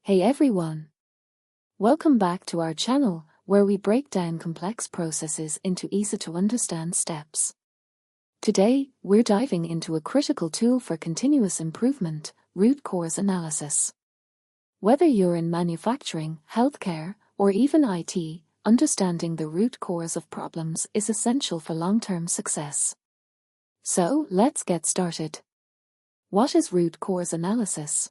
Hey everyone! Welcome back to our channel, where we break down complex processes into easy-to-understand steps. Today, we're diving into a critical tool for continuous improvement, root cause analysis. Whether you're in manufacturing, healthcare, or even IT, understanding the root cause of problems is essential for long-term success. So, let's get started. What is root cause analysis?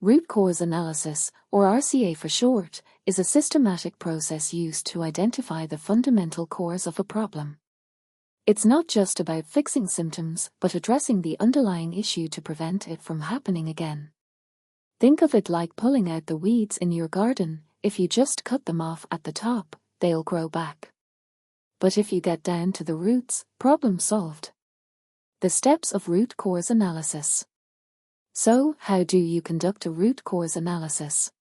Root cause analysis, or RCA for short, is a systematic process used to identify the fundamental cause of a problem. It's not just about fixing symptoms, but addressing the underlying issue to prevent it from happening again. Think of it like pulling out the weeds in your garden. If you just cut them off at the top, they'll grow back. But if you get down to the roots, problem solved. The steps of root cause analysis. So, how do you conduct a root cause analysis?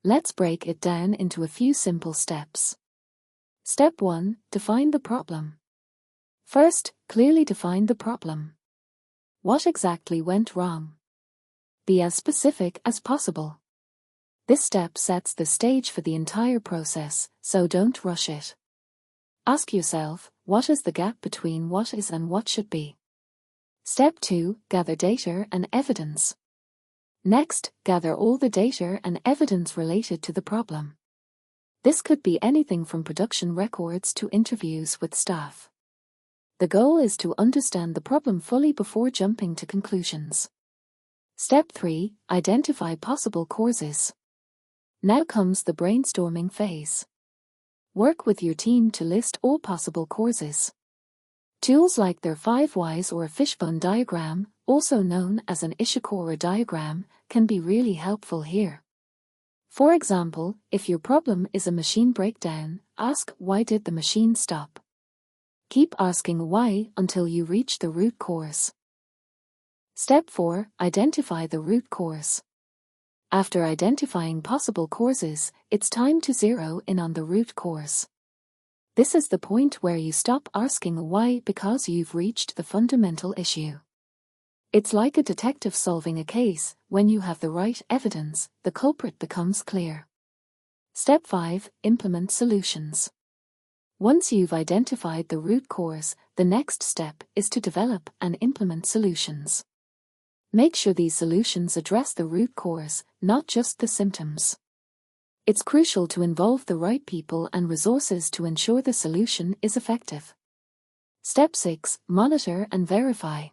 Let's break it down into a few simple steps. Step 1. Define the problem. First, clearly define the problem. What exactly went wrong? Be as specific as possible. This step sets the stage for the entire process, so don't rush it. Ask yourself, what is the gap between what is and what should be? Step 2. Gather data and evidence. Next, gather all the data and evidence related to the problem. This could be anything from production records to interviews with staff. The goal is to understand the problem fully before jumping to conclusions. Step 3. Identify possible causes. Now comes the brainstorming phase. Work with your team to list all possible causes. Tools like their 5 whys or a fishbone diagram, also known as an Ishikawa diagram, can be really helpful here. For example, if your problem is a machine breakdown, ask, why did the machine stop? Keep asking why until you reach the root cause. Step 4. Identify the root cause. After identifying possible causes, it's time to zero in on the root cause. This is the point where you stop asking why because you've reached the fundamental issue. It's like a detective solving a case. When you have the right evidence, the culprit becomes clear. Step 5. Implement solutions. Once you've identified the root cause, the next step is to develop and implement solutions. Make sure these solutions address the root cause, not just the symptoms. It's crucial to involve the right people and resources to ensure the solution is effective. Step 6. Monitor and verify.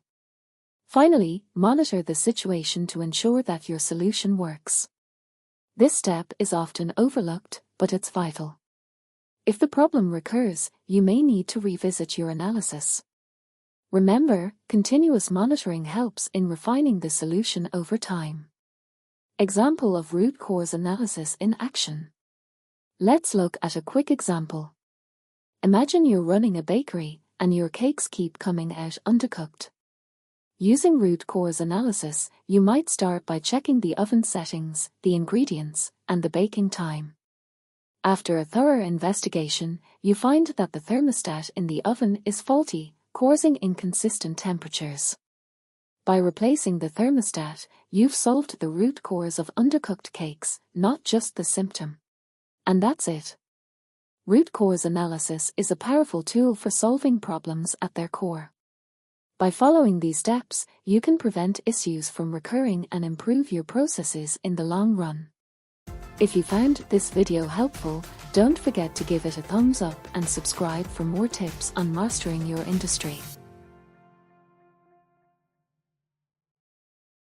Finally, monitor the situation to ensure that your solution works. This step is often overlooked, but it's vital. If the problem recurs, you may need to revisit your analysis. Remember, continuous monitoring helps in refining the solution over time. Example of root cause analysis in action. Let's look at a quick example. Imagine you're running a bakery, and your cakes keep coming out undercooked. Using root cause analysis, you might start by checking the oven settings, the ingredients, and the baking time. After a thorough investigation, you find that the thermostat in the oven is faulty, causing inconsistent temperatures. By replacing the thermostat, you've solved the root cause of undercooked cakes, not just the symptom. And that's it. Root cause analysis is a powerful tool for solving problems at their core. By following these steps, you can prevent issues from recurring and improve your processes in the long run. If you found this video helpful, don't forget to give it a thumbs up and subscribe for more tips on mastering your industry.